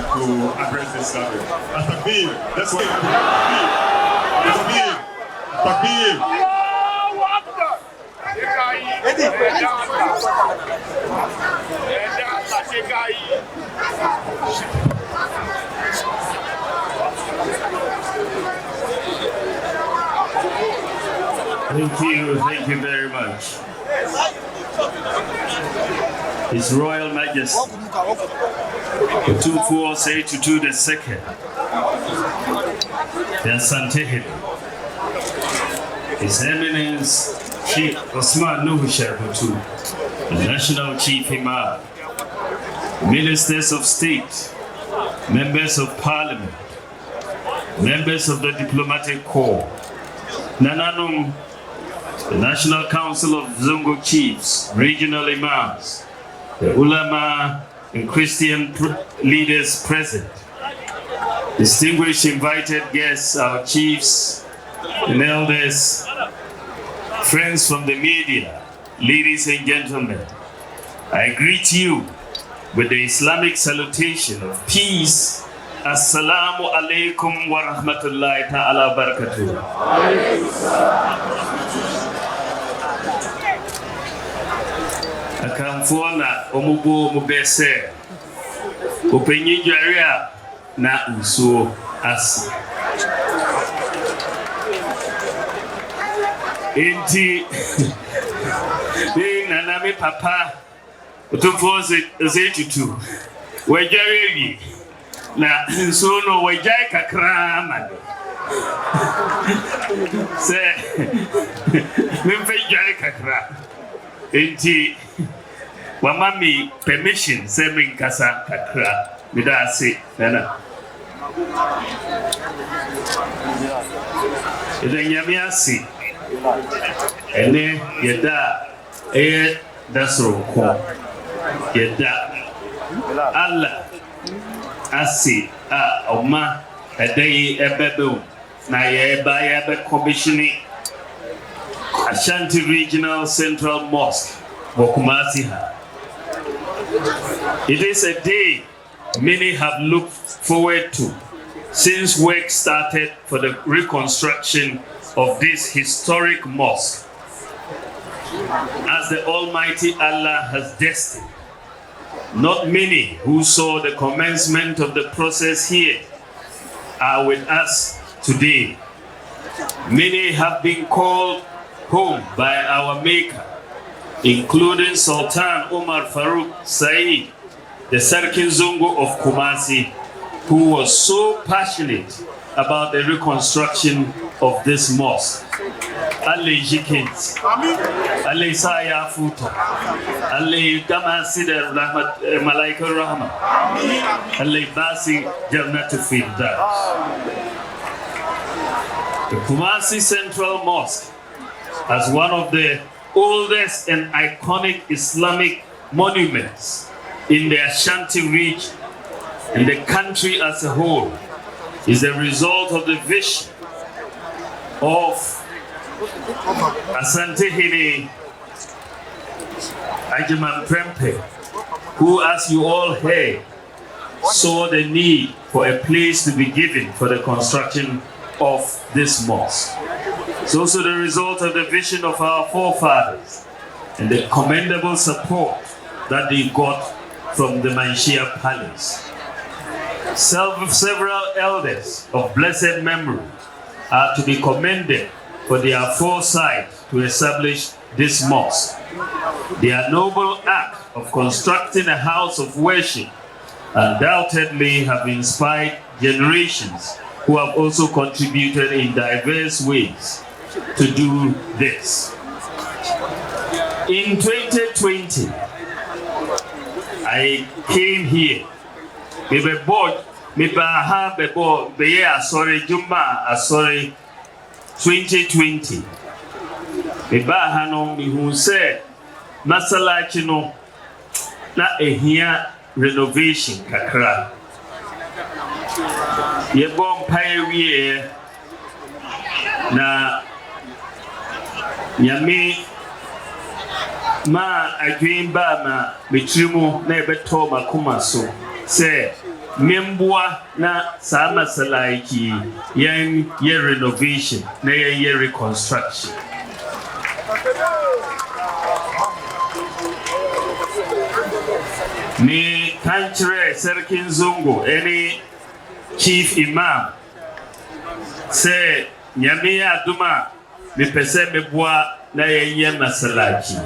to address this subject. Takbir, that's what Takbir. Thank you very much. His Royal Majesty, the 2482 the second, the Santehid, His Eminence Chief Osman Nuhu Sharbutu, the National Chief Imam, Ministers of State, Members of Parliament, Members of the Diplomatic Corps, Nananum, the National Council of Zongo Chiefs, Regional Imams, the Ulama and Christian leaders present, distinguished invited guests, our chiefs and elders, friends from the media, ladies and gentlemen, I greet you with the Islamic salutation of peace. Assalamu alaikum wa rahmatullahi ta'ala barakatuh. Akamfona omugo mubese openyi jaria na uso asi enti ni nanami papa utufoze zetutu wejarewi na nsono wejai kakra made se memfe jai kakra enti wamami permission se minkasa kakra midase nana nyamiasi ene yeda dasro yeda Allah asi oma edai ebebe na yeba yebe commissioning Ashanti Regional Central Mosque Kumasi. It is a day many have looked forward to since work started for the reconstruction of this historic mosque. As the Almighty Allah has destined, not many who saw the commencement of the process here are with us today. Many have been called home by our Maker, including Sultan Omar Farouk Said, the Sarkin Zongo of Kumasi, who was so passionate about the reconstruction of this mosque. Allah Jikins, Allah Saya Futa, Allah Damasida Rahmat Malaika Rahma, Allah Basi Jannatu Firdaus. The Kumasi Central Mosque, as one of the oldest and iconic Islamic monuments in the Ashanti region and the country as a whole, is a result of the vision of Asante Hene Ajiman Prempe, who, as you all heard, saw the need for a place to be given for the construction of this mosque. It's also the result of the vision of our forefathers and the commendable support that they got from the Manshia Palace. Several elders of blessed memory are to be commended for their foresight to establish this mosque. Their noble act of constructing a house of worship undoubtedly have inspired generations who have also contributed in diverse ways to do this. In 2020, I came here. We were bored. We were sorry, Juma, sorry, 2020. We who said, Masalachino, na ehia renovation kakra. Ye bom pioneer na nyame ma adwen ba ma metrimu na ebeto makoma so say Membua na sama salaiki yen ye renovation na ye reconstruction. Me kanchre Serkin Zungu any chief imam say nyame aduma me pese me boa na ye masalaki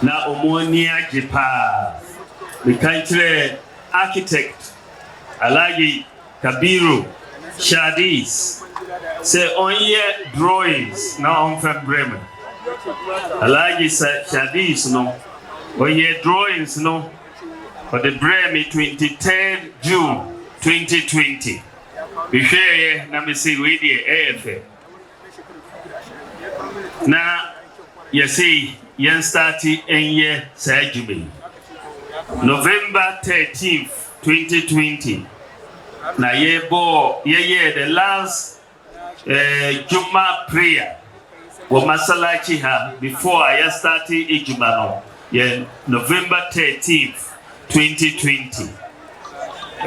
na omoni ajipa. The country architect Alagi Kabiru Shadis say on ye drawings now on from Bremen. Alagi Shadis no on ye drawings no for the Bremen 23rd June 2020. We share na me see we the AFA. Na you see yen starti enye sajumi. November 13th, 2020. Na ye the last Juma prayer. Wa masalachi ha before I started Ijumano. Yeah, November 13th, 2020.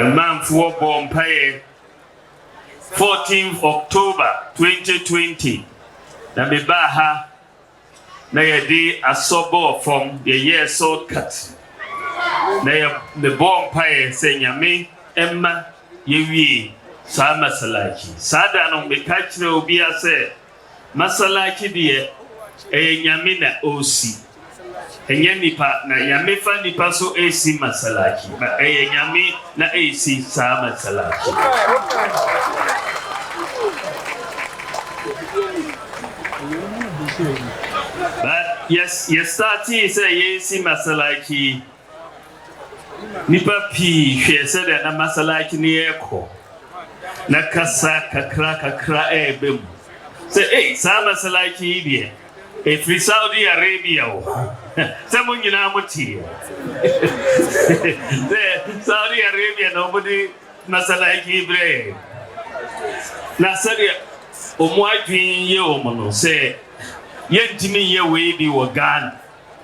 A month for Bompaye. 14th October 2020. Na mebaha na ye di asobo from the year sword cut. Na the bomb pie say nyame emma yewie sa masalaki sada no me kachire obi ase masalaki de nyame na osi enye nipa na nyame fa nipa so esi masalaki na nyame na esi sa masalaki. But yes starting say esi masalaki nipa pi hwe se de na masalaki ni eko na kasa kakra ebem se sa masalaki die free Saudi Arabia o se mo nyina moti de Saudi Arabia nobody masalaki bre na sari o mo adwin ye o mo no se yentimi ye we bi wo Ghana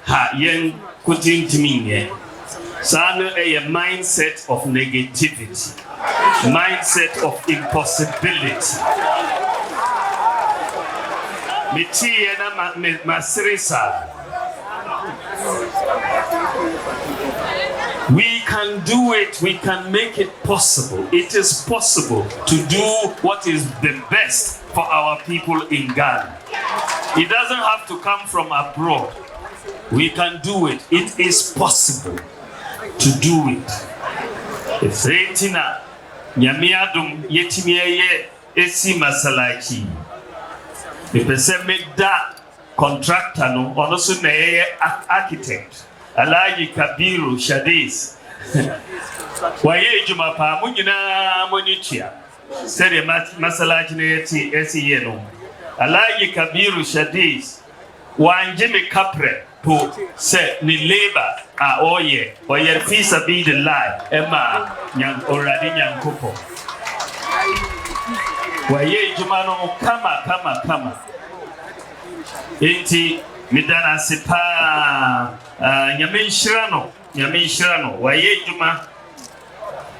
ha yen kutintimi ye. Sana a mindset of negativity, mindset of impossibility. We can do it, we can make it possible. It is possible to do what is the best for our people in Ghana. It doesn't have to come from abroad. We can do it. It is possible to do it. If Retina Yamiadum Yetimiye Esi Masalaki, the person make that contractor no also na architect Alaji Kabiru Shadis. Waye Juma pa munyina monitia. Sede Masalaki ne esi yeno. Alaji Kabiru Shadis wanjime kapre to say ni labor oye fisa be the lie Eman nyang already nyang kupo waye jumano kama enti midana sipa nyame shirano waye juma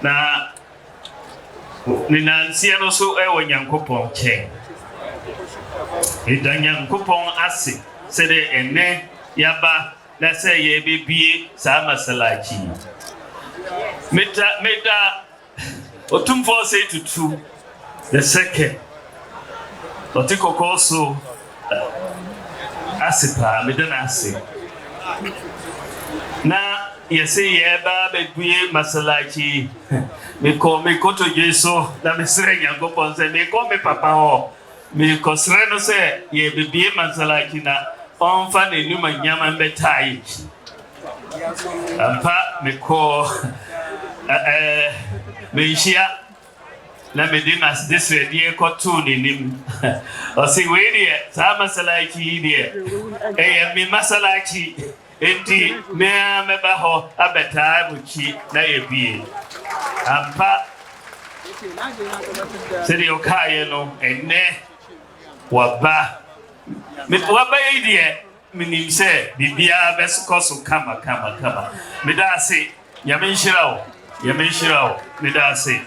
na ni nansia no so ewo nyankopon che idanya nkopon ase sede ene yaba na say ye bibie sa masalaki meta otumfo say to two the second otiko koso asipa medana ase na yese ye ba bibie masalaki me koto jeso na mesre nyango say me ko me papa ho me kosre no say ye bibie masalaki na on fa ne numa nyama betai ampa me ko me shia na me dinas this ready ko tu ni nim o si we die sa masalaki die me masalaki enti me ba ho abeta buchi na ye bie ampa sedi okaye no enne waba me waba idie minim se bibia beskoso kama me da say Yaminshirao, Midase.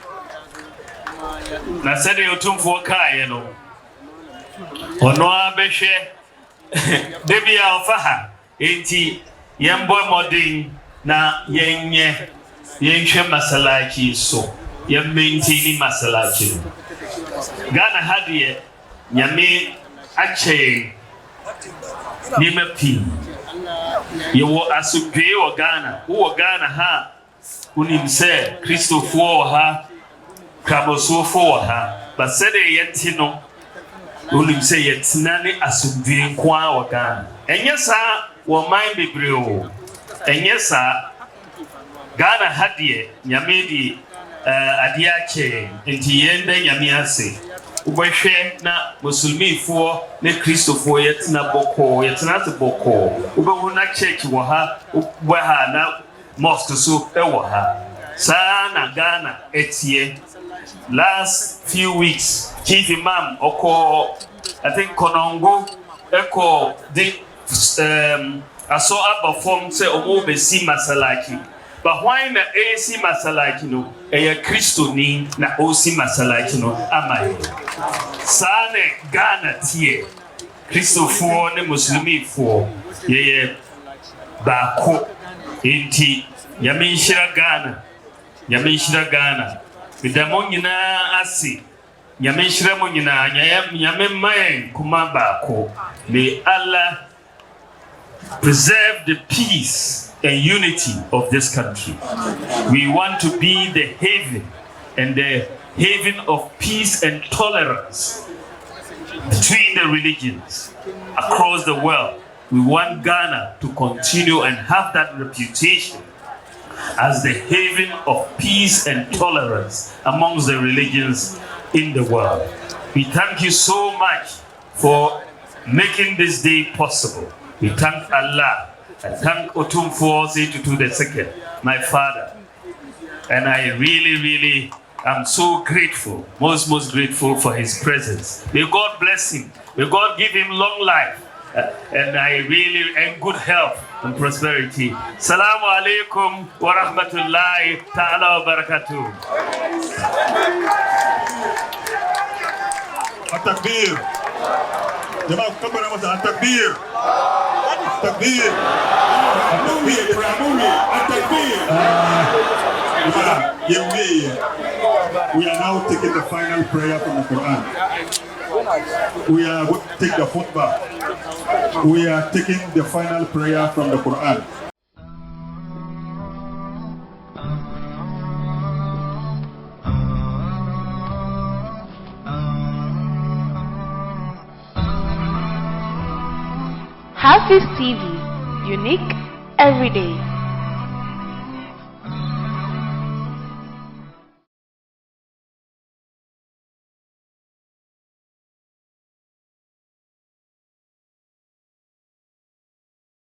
Na sede otumfo kae no. Ono abehwe debia ofaha enti yembo modin na yenhwe masalachi so yemmenti masalachi. Ghana hadie nyame ache ni mapi yewo asupwe wo Ghana ha unim se Christopher ha Kabosofo ha basede yeti no unim se yetina ne asupwe kwa wo Ghana enye sa wo mind bebre o enye sa Ghana hadie nyame di adiache enti yende nyame ase ubehwe na musulmifo ne kristofo yetina boko yetina te boko ubehu na church wo ha ubwa na mosque so ewo ha sana Ghana etie last few weeks chief imam oko I think Konongo eko the aso abafom se omo besi masalaki. But why na AC masalaki no? Eya Kristo ni na OC masalaki no amai. Sane Ghana tie. Kristo fo ne Muslimi fo. Yeye bako. Enti yamishira Ghana. Bidamo nyina asi. Yamishira mo nyina nyame mayen kuma bako. May Allah preserve the peace and unity of this country. We want to be the haven of peace and tolerance between the religions across the world. We want Ghana to continue and have that reputation as the haven of peace and tolerance amongst the religions in the world. We thank you so much for making this day possible. We thank Allah. I thank Otumfo Setutu II, my father. And I really am so grateful, most grateful for his presence. May God bless him. May God give him long life. And good health and prosperity. Salamu alaikum wa rahmatullahi ta'ala wa barakatuh. At-takbir. Jama'a kabara masa at-takbir. At-takbir. We are now taking the final prayer from the Quran. We are going to take the khutbah. We are taking the final prayer from the Quran. HAFIZ TV, unique every day.